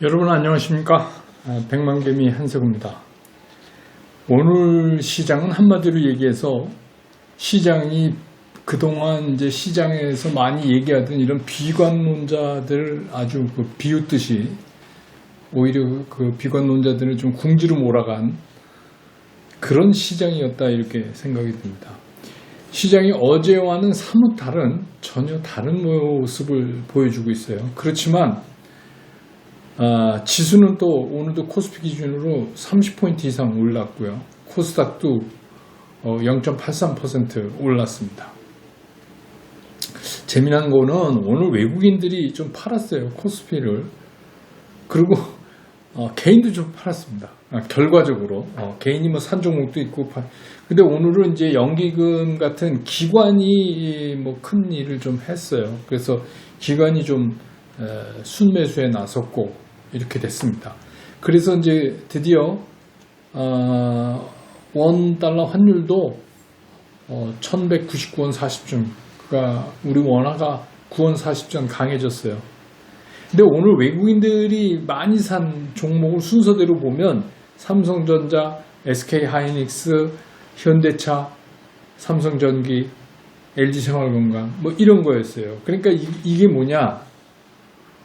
여러분 안녕하십니까? 백만개미 한석우입니다. 오늘 시장은 한마디로 얘기해서 시장이 그동안 이제 시장에서 많이 얘기하던 이런 비관론자들 아주 비웃듯이 오히려 그 비관론자들을 좀 궁지로 몰아간 그런 시장이었다 이렇게 생각이 듭니다. 시장이 어제와는 사뭇 전혀 다른 모습을 보여주고 있어요. 그렇지만 지수는 또 오늘도 코스피 기준으로 30포인트 이상 올랐고요. 코스닥도 0.83% 올랐습니다. 재미난 거는 오늘 외국인들이 좀 팔았어요. 코스피를. 그리고 개인도 좀 팔았습니다. 결과적으로 개인이 뭐 산 종목도 있고 근데 오늘은 이제 연기금 같은 기관이 뭐 큰 일을 좀 했어요. 그래서 기관이 좀 순매수에 나섰고 이렇게 됐습니다. 그래서 이제 드디어 원달러 환율도 1199원 40전, 그러니까 우리 원화가 9원 40전 강해졌어요. 근데 오늘 외국인들이 많이 산 종목을 순서대로 보면 삼성전자, SK하이닉스, 현대차, 삼성전기, LG생활건강 뭐 이런 거였어요. 그러니까 이게 뭐냐,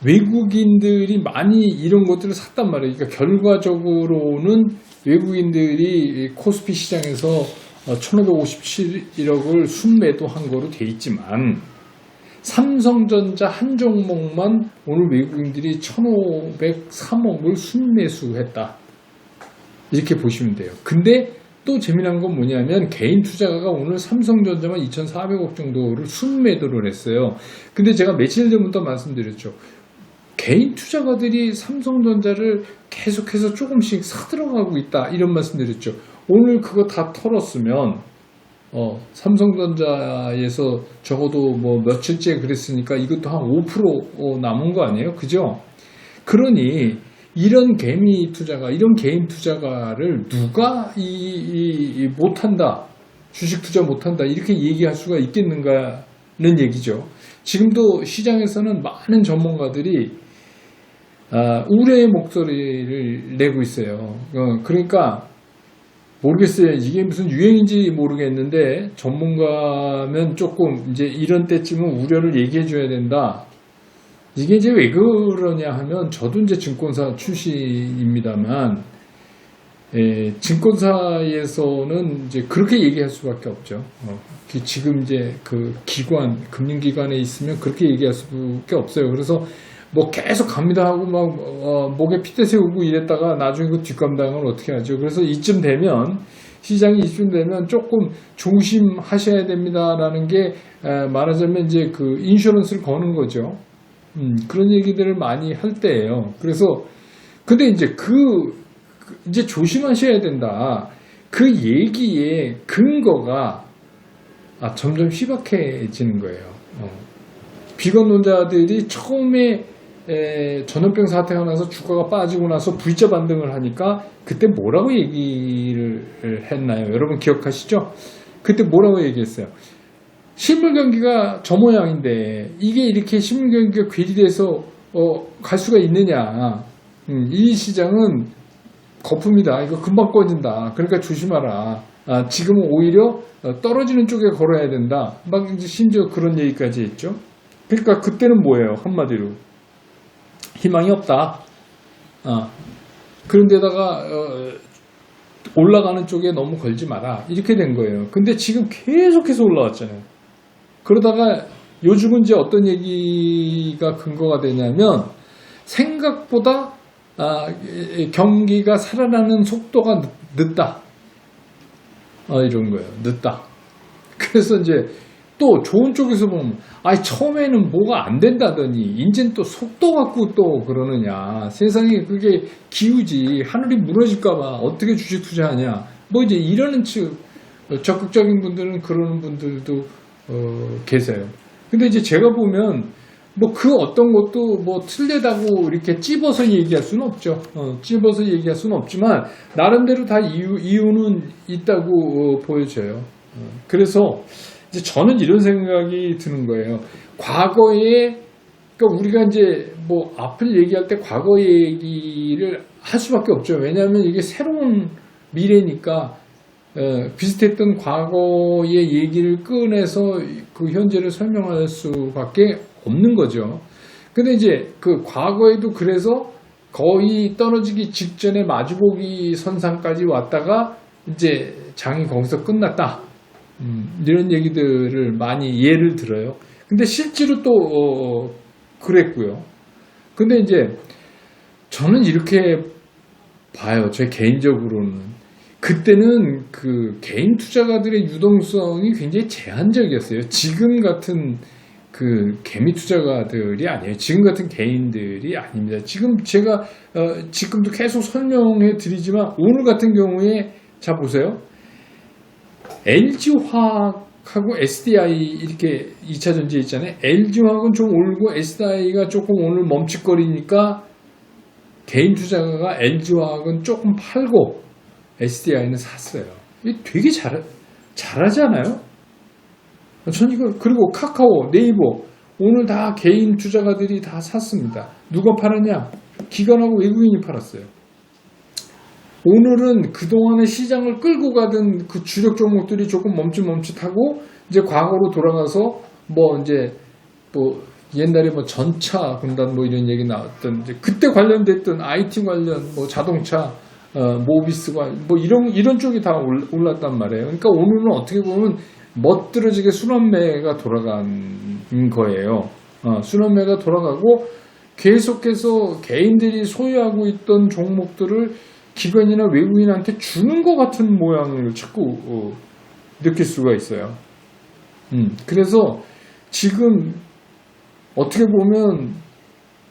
외국인들이 많이 이런 것들을 샀단 말이에요. 그러니까 결과적으로는 외국인들이 코스피 시장에서 1557억을 순매도한 거로 돼 있지만 삼성전자 한 종목만 오늘 외국인들이 1503억을 순매수했다 이렇게 보시면 돼요. 근데 또 재미난 건 뭐냐면 개인 투자가가 오늘 삼성전자만 2,400억 정도를 순매도를 했어요. 근데 제가 며칠 전부터 말씀드렸죠. 개인 투자가들이 삼성전자를 계속해서 조금씩 사들어가고 있다 이런 말씀드렸죠. 오늘 그거 다 털었으면 삼성전자에서 적어도 뭐 며칠째 그랬으니까 이것도 한 5% 남은 거 아니에요? 그죠? 그러니 이런 개미 투자가, 이런 개인 투자가를 누가 못한다, 주식 투자 못한다 이렇게 얘기할 수가 있겠는가는 얘기죠. 지금도 시장에서는 많은 전문가들이 우려의 목소리를 내고 있어요. 그러니까 모르겠어요. 이게 무슨 유행인지 모르겠는데 전문가면 조금 이제 이런 때쯤은 우려를 얘기해 줘야 된다. 이게 이제 왜 그러냐 하면 저도 이제 증권사 출신입니다만 증권사에서는 이제 그렇게 얘기할 수밖에 없죠. 지금 이제 그 기관, 금융기관에 있으면 그렇게 얘기할 수밖에 없어요. 그래서 뭐 계속 갑니다 하고 막 목에 핏대 세우고 이랬다가 나중에 그 뒷감당을 어떻게 하죠? 그래서 이쯤 되면, 시장이 이쯤 되면 조금 조심하셔야 됩니다라는 게 말하자면 이제 그 인슈런스를 거는 거죠. 그런 얘기들을 많이 할 때예요. 그래서 근데 이제 이제 조심하셔야 된다. 그 얘기의 근거가 점점 희박해지는 거예요. 비관론자들이 처음에 전염병 사태가 나서 주가가 빠지고 나서 V자 반등을 하니까 그때 뭐라고 얘기를 했나요? 여러분 기억하시죠? 그때 뭐라고 얘기했어요? 실물 경기가 저 모양인데 이게 이렇게 실물 경기가 괴리돼서 갈 수가 있느냐? 이 시장은 거품이다. 이거 금방 꺼진다. 그러니까 조심하라. 지금은 오히려 떨어지는 쪽에 걸어야 된다. 막 이제 심지어 그런 얘기까지 했죠. 그러니까 그때는 뭐예요? 한마디로 희망이 없다. 그런데다가 올라가는 쪽에 너무 걸지 마라. 이렇게 된 거예요. 근데 지금 계속해서 올라왔잖아요. 그러다가 요즘은 이제 어떤 얘기가 근거가 되냐면 생각보다 경기가 살아나는 속도가 늦다. 이런 거예요. 늦다. 그래서 이제 또 좋은 쪽에서 보면 처음에는 뭐가 안 된다더니 이젠 또 속도 갖고 또 그러느냐. 세상에 그게 기우지. 하늘이 무너질까봐 어떻게 주식 투자하냐. 뭐 이제 이러는 적극적인 분들은 그러는 분들도 계세요. 근데 이제 제가 보면 뭐 그 어떤 것도 뭐 틀리다고 이렇게 찝어서 얘기할 수는 없죠. 찝어서 얘기할 수는 없지만 나름대로 다 이유는 있다고 보여져요. 그래서 이제 저는 이런 생각이 드는 거예요. 과거에 그러니까 우리가 이제 뭐 앞을 얘기할 때 과거 얘기를 할 수밖에 없죠. 왜냐하면 이게 새로운 미래니까 비슷했던 과거의 얘기를 꺼내서 그 현재를 설명할 수밖에 없는 거죠. 근데 이제 그 과거에도 그래서 거의 떨어지기 직전에 마주보기 선상까지 왔다가 이제 장이 거기서 끝났다. 이런 얘기들을 많이 예를 들어요. 근데 실제로 또 그랬고요. 근데 이제 저는 이렇게 봐요. 제 개인적으로는. 그때는 그 개인 투자가들의 유동성이 굉장히 제한적이었어요. 지금 같은 그 개미 투자가들이 아니에요. 지금 같은 개인들이 아닙니다. 지금 제가 지금도 계속 설명해 드리지만 오늘 같은 경우에 자 보세요. LG화학하고 SDI 이렇게 2차 전지에 있잖아요. LG화학은 좀 오르고 SDI가 조금 오늘 멈칫거리니까 개인 투자가가 LG화학은 조금 팔고 SDI는 샀어요. 이게 되게 잘하지 않아요? 전 이거, 그리고 카카오, 네이버, 오늘 다 개인 투자가들이 다 샀습니다. 누가 팔았냐? 기관하고 외국인이 팔았어요. 오늘은 그동안의 시장을 끌고 가던 그 주력 종목들이 조금 멈칫멈칫하고, 이제 과거로 돌아가서, 뭐, 이제, 뭐, 옛날에 뭐 전차 군단 뭐 이런 얘기 나왔던, 이제 그때 관련됐던 IT 관련, 뭐 자동차, 모비스가, 뭐 이런 쪽이 다 올랐단 말이에요. 그러니까 오늘은 어떻게 보면 멋들어지게 순환매가 돌아간 거예요. 순환매가 돌아가고 계속해서 개인들이 소유하고 있던 종목들을 기관이나 외국인한테 주는 것 같은 모양을 자꾸 느낄 수가 있어요. 그래서 지금 어떻게 보면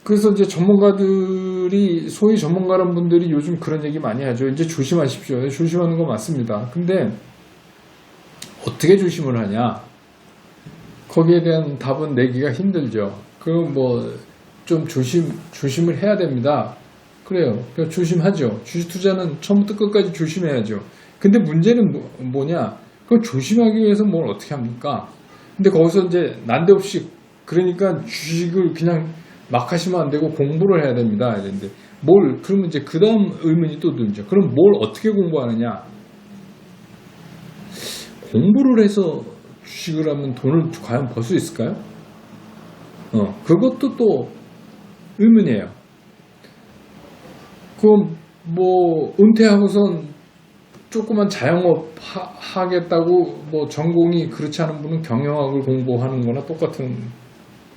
그래서 이제 전문가들이 소위 전문가란 분들이 요즘 그런 얘기 많이 하죠. 이제 조심하십시오. 조심하는 거 맞습니다. 근데 어떻게 조심을 하냐? 거기에 대한 답은 내기가 힘들죠. 그럼 뭐 좀 조심을 해야 됩니다. 그래요. 그러니까 조심하죠. 주식 투자는 처음부터 끝까지 조심해야죠. 근데 문제는 뭐냐? 그걸 조심하기 위해서 뭘 어떻게 합니까? 근데 거기서 이제 난데없이 그러니까 주식을 그냥 막 하시면 안 되고 공부를 해야 됩니다. 이랬는데 그러면 이제 그 다음 의문이 또 들죠. 그럼 뭘 어떻게 공부하느냐? 공부를 해서 주식을 하면 돈을 과연 벌 수 있을까요? 그것도 또 의문이에요. 그럼 뭐 은퇴하고선 조그만 자영업 하겠다고 뭐 전공이 그렇지 않은 분은 경영학을 공부하는 거나 똑같은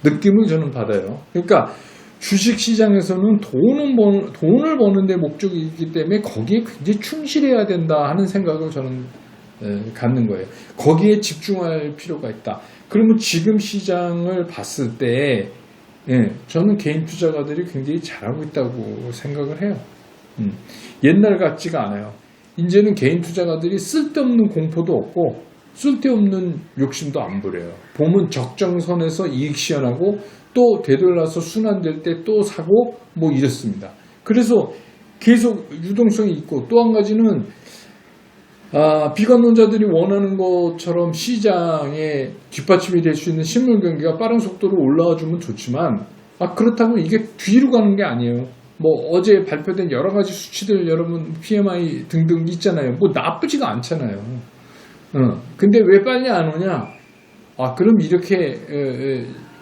느낌을 저는 받아요. 그러니까 주식시장에서는 돈을 버는 데 목적이 있기 때문에 거기에 굉장히 충실해야 된다 하는 생각을 저는 갖는 거예요. 거기에 집중할 필요가 있다. 그러면 지금 시장을 봤을 때 저는 개인 투자가들이 굉장히 잘하고 있다고 생각을 해요. 옛날 같지가 않아요. 이제는 개인 투자가들이 쓸데없는 공포도 없고 쓸데없는 욕심도 안 부려요. 보면 적정선에서 이익 실현하고 또 되돌아서 순환될 때 또 사고 뭐 이렇습니다. 그래서 계속 유동성이 있고 또 한 가지는 비관론자들이 원하는 것처럼 시장에 뒷받침이 될 수 있는 실물 경기가 빠른 속도로 올라와 주면 좋지만 그렇다고 이게 뒤로 가는 게 아니에요. 뭐 어제 발표된 여러 가지 수치들 여러분 PMI 등등 있잖아요. 뭐 나쁘지가 않잖아요. 근데 왜 빨리 안 오냐? 그럼 이렇게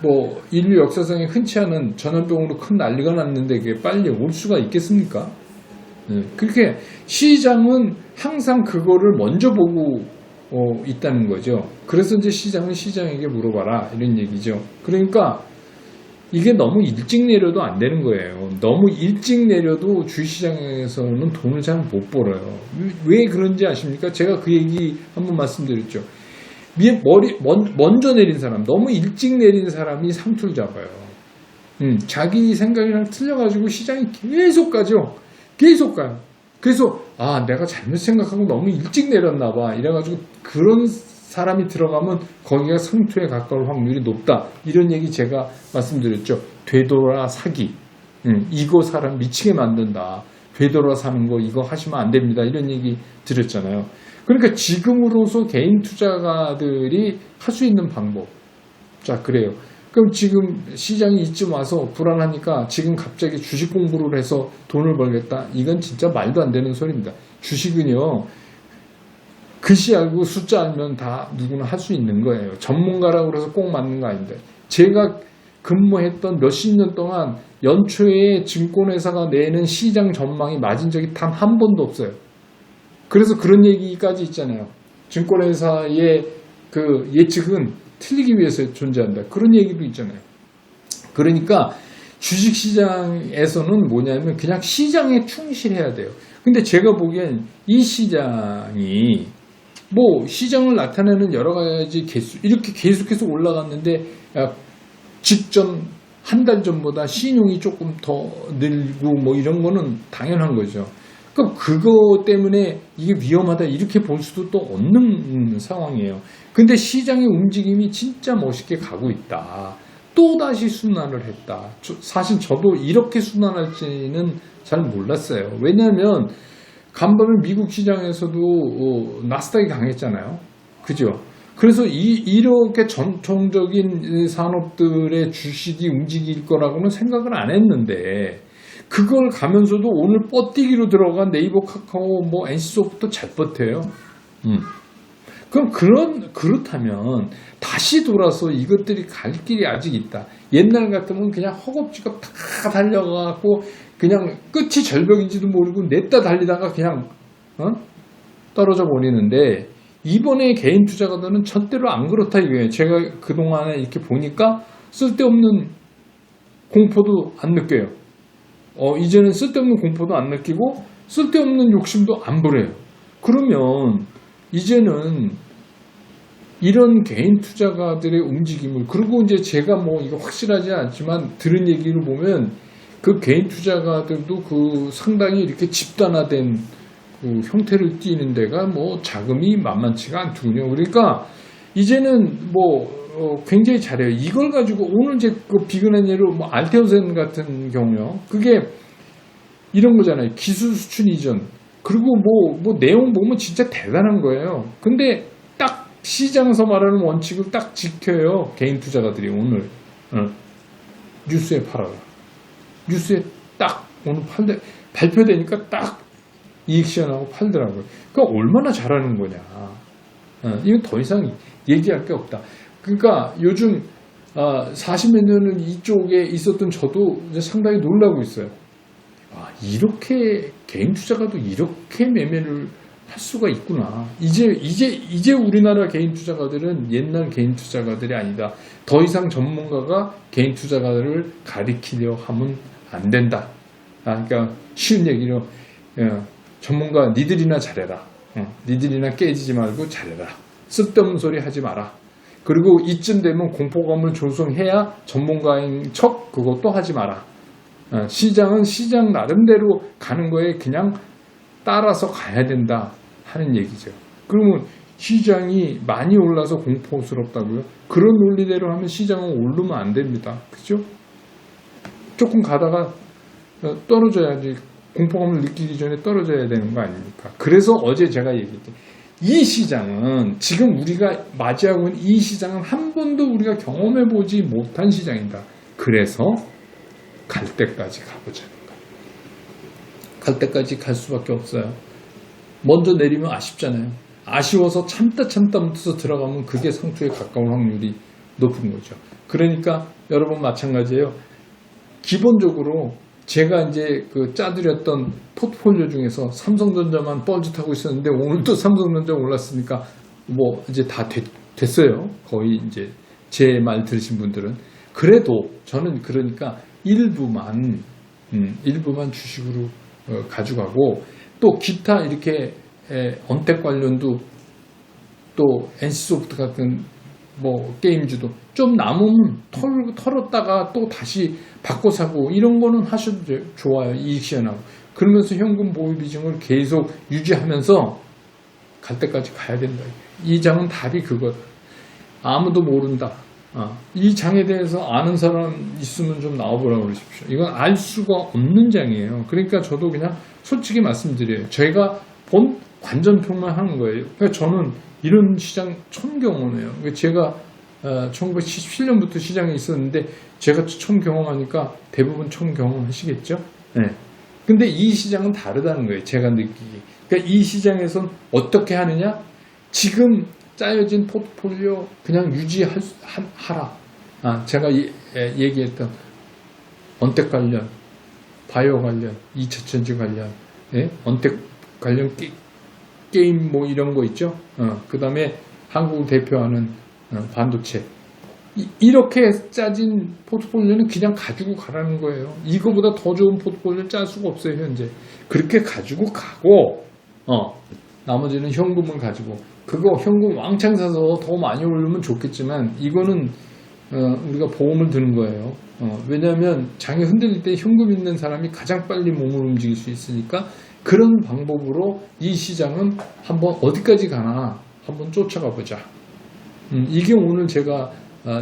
뭐 인류 역사상에 흔치 않은 전염병으로 큰 난리가 났는데 이게 빨리 올 수가 있겠습니까? 그렇게 시장은 항상 그거를 먼저 보고 있다는 거죠. 그래서 이제 시장은 시장에게 물어봐라 이런 얘기죠. 그러니까 이게 너무 일찍 내려도 안 되는 거예요. 너무 일찍 내려도 주식시장에서는 돈을 잘 못 벌어요. 왜 그런지 아십니까? 제가 그 얘기 한번 말씀드렸죠. 먼저 내린 사람, 너무 일찍 내린 사람이 상투를 잡아요. 자기 생각이랑 틀려가지고 시장이 계속 가죠. 계속 가요. 그래서 내가 잘못 생각하고 너무 일찍 내렸나 봐. 이래가지고 그런 사람이 들어가면 거기가 상투에 가까울 확률이 높다. 이런 얘기 제가 말씀드렸죠. 되돌아 사기. 이거 사람 미치게 만든다. 되돌아 사는 거 이거 하시면 안 됩니다. 이런 얘기 드렸잖아요. 그러니까 지금으로서 개인 투자가들이 할 수 있는 방법. 자, 그래요. 그럼 지금 시장이 이쯤 와서 불안하니까 지금 갑자기 주식 공부를 해서 돈을 벌겠다. 이건 진짜 말도 안 되는 소리입니다. 주식은요, 글씨 알고 숫자 알면 다 누구나 할 수 있는 거예요. 전문가라고 해서 꼭 맞는 거 아닌데. 제가 근무했던 몇십 년 동안 연초에 증권회사가 내는 시장 전망이 맞은 적이 단 한 번도 없어요. 그래서 그런 얘기까지 있잖아요. 증권회사의 그 예측은 틀리기 위해서 존재한다. 그런 얘기도 있잖아요. 그러니까 주식시장에서는 뭐냐면 그냥 시장에 충실해야 돼요. 근데 제가 보기엔 이 시장이 뭐 시장을 나타내는 여러 가지 개수, 이렇게 계속해서 올라갔는데 직전 한 달 전보다 신용이 조금 더 늘고 뭐 이런 거는 당연한 거죠. 그럼 그거 때문에 이게 위험하다 이렇게 볼 수도 또 없는 상황이에요. 근데 시장의 움직임이 진짜 멋있게 가고 있다. 또다시 순환을 했다. 사실 저도 이렇게 순환할지는 잘 몰랐어요. 왜냐하면 간밤에 미국 시장에서도 나스닥이 강했잖아요. 그죠? 그래서 이렇게 전통적인 산업들의 주식이 움직일 거라고는 생각을 안 했는데 그걸 가면서도 오늘 뻗뛰기로 들어간 네이버, 카카오, 뭐 NC소프트 잘 버텨요. 그럼 그렇다면 다시 돌아서 이것들이 갈 길이 아직 있다. 옛날 같으면 그냥 허겁지겁 다 달려가고 그냥 끝이 절벽인지도 모르고 냈다 달리다가 그냥 떨어져 버리는데 이번에 개인 투자가들은 절대로 안 그렇다 이거예요. 제가 그동안에 이렇게 보니까 쓸데없는 공포도 안 느껴요. 이제는 쓸데없는 공포도 안 느끼고 쓸데없는 욕심도 안 부려요. 그러면 이제는 이런 개인 투자가들의 움직임을, 그리고 이제 제가 뭐 이거 확실하지 않지만 들은 얘기를 보면 그 개인 투자가들도 그 상당히 이렇게 집단화된 그 형태를 띠는 데가 뭐 자금이 만만치가 않더군요. 그러니까 이제는 뭐 굉장히 잘해요. 이걸 가지고 오늘 이제 그 비근한 예로 뭐 알테오젠 같은 경우요. 그게 이런 거잖아요. 기술 수출 이전. 그리고 뭐 내용 보면 진짜 대단한 거예요. 근데 딱 시장에서 말하는 원칙을 딱 지켜요. 개인 투자가들이 오늘 뉴스에 팔아라. 뉴스에 딱 오늘 발표되니까 딱 이익 시현하고 팔더라고요. 그러니까 얼마나 잘하는 거냐. 이건 더 이상 얘기할 게 없다. 그러니까 요즘 40몇 년은 이쪽에 있었던 저도 이제 상당히 놀라고 있어요. 이렇게 개인 투자가도 이렇게 매매를 할 수가 있구나. 이제 우리나라 개인 투자가들은 옛날 개인 투자가들이 아니다. 더 이상 전문가가 개인 투자가들을 가리키려 하면 안 된다. 그러니까 쉬운 얘기로 전문가 니들이나 잘해라. 니들이나 깨지지 말고 잘해라. 쓸데없는 소리 하지 마라. 그리고 이쯤 되면 공포감을 조성해야 전문가인 척 그것도 하지 마라. 시장은 시장 나름대로 가는 거에 그냥 따라서 가야 된다 하는 얘기죠. 그러면 시장이 많이 올라서 공포스럽다고요? 그런 논리대로 하면 시장은 오르면 안 됩니다. 그죠? 조금 가다가 떨어져야지, 공포감을 느끼기 전에 떨어져야 되는 거 아닙니까? 그래서 어제 제가 얘기했죠. 이 시장은 지금 우리가 맞이하고 있는 이 시장은 한 번도 우리가 경험해보지 못한 시장이다. 그래서 갈 때까지 가보자는 거예요. 갈 때까지 갈 수밖에 없어요. 먼저 내리면 아쉽잖아요. 아쉬워서 참다 못해서 들어가면 그게 상투에 가까운 확률이 높은 거죠. 그러니까 여러분 마찬가지예요. 기본적으로 제가 이제 그 짜드렸던 포트폴리오 중에서 삼성전자만 뻘짓하고 있었는데 오늘 또 삼성전자 올랐으니까 뭐 이제 다 됐어요. 거의 이제 제 말 들으신 분들은. 그래도 저는 그러니까 일부만 주식으로 가져가고 또 기타 이렇게 언택 관련도 또 NC소프트 같은 뭐 게임주도 좀 남으면 털었다가 또 다시 바꿔 사고 이런 거는 하셔도 좋아요. 이익 시현하고. 그러면서 현금 보유 비중을 계속 유지하면서 갈 때까지 가야 된다. 이 장은 답이 그거다. 아무도 모른다. 이 장에 대해서 아는 사람 있으면 좀 나와보라고 그러십시오. 이건 알 수가 없는 장이에요. 그러니까 저도 그냥 솔직히 말씀드려요. 제가 본 관전평만 하는 거예요. 그러니까 저는 이런 시장 처음 경험해요. 제가 1977년부터 시장에 있었는데 제가 처음 경험하니까 대부분 처음 경험하시겠죠? 네. 근데 이 시장은 다르다는 거예요. 제가 느끼기. 그러니까 이 시장에선 어떻게 하느냐? 지금 짜여진 포트폴리오 그냥 유지하라. 제가 얘기했던 언택 관련, 바이오 관련, 2차전지 관련, 예? 언택 관련 게임 뭐 이런 거 있죠. 그 다음에 한국을 대표하는 반도체. 이렇게 짜진 포트폴리오는 그냥 가지고 가라는 거예요. 이거보다 더 좋은 포트폴리오를 짤 수가 없어요, 현재. 그렇게 가지고 가고, 나머지는 현금을 가지고. 그거 현금 왕창 사서 더 많이 오르면 좋겠지만, 이거는, 우리가 보험을 드는 거예요. 왜냐하면 장이 흔들릴 때 현금 있는 사람이 가장 빨리 몸을 움직일 수 있으니까, 그런 방법으로 이 시장은 한번 어디까지 가나 한번 쫓아가 보자. 이게 오늘 제가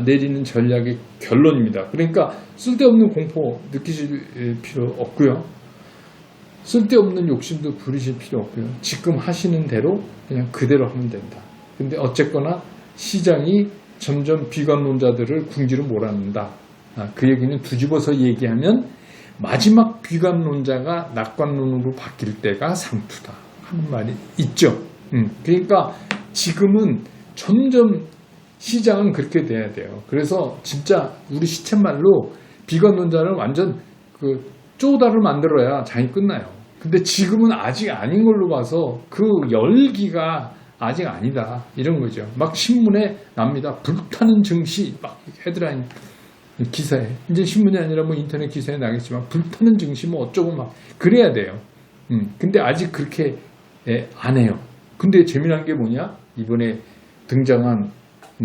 내리는 전략의 결론입니다. 그러니까 쓸데없는 공포 느끼실 필요 없고요. 쓸데없는 욕심도 부리실 필요 없고요. 지금 하시는 대로 그냥 그대로 하면 된다. 근데 어쨌거나 시장이 점점 비관론자들을 궁지로 몰아넣는다. 그 얘기는 뒤집어서 얘기하면 마지막 비관론자가 낙관론으로 바뀔 때가 상투다 하는 말이 있죠. 그러니까 지금은 점점 시장은 그렇게 돼야 돼요. 그래서 진짜 우리 시쳇말로 비관론자를 완전 쪼다를 만들어야 장이 끝나요. 근데 지금은 아직 아닌 걸로 봐서 그 열기가 아직 아니다 이런 거죠. 막 신문에 납니다. 불타는 증시 막 헤드라인 기사에, 이제 신문이 아니라 뭐 인터넷 기사에 나겠지만 불타는 증시 뭐 어쩌고 막 그래야 돼요. 근데 아직 그렇게 안 해요. 근데 재미난 게 뭐냐? 이번에 등장한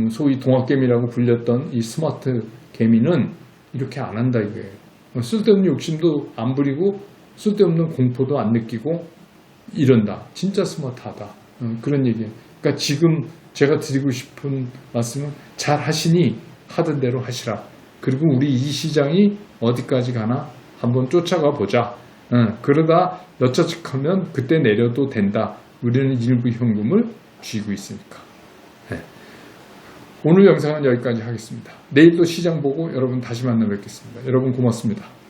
소위 동학개미라고 불렸던 이 스마트 개미는 이렇게 안 한다 이거예요. 쓸데없는 욕심도 안 부리고 쓸데없는 공포도 안 느끼고 이런다. 진짜 스마트하다. 그런 얘기예요. 그러니까 지금 제가 드리고 싶은 말씀은 잘 하시니 하던 대로 하시라. 그리고 우리 이 시장이 어디까지 가나 한번 쫓아가 보자. 그러다 여차측하면 그때 내려도 된다. 우리는 일부 현금을 쥐고 있으니까. 네. 오늘 영상은 여기까지 하겠습니다. 내일 또 시장 보고 여러분 다시 만나 뵙겠습니다. 여러분 고맙습니다.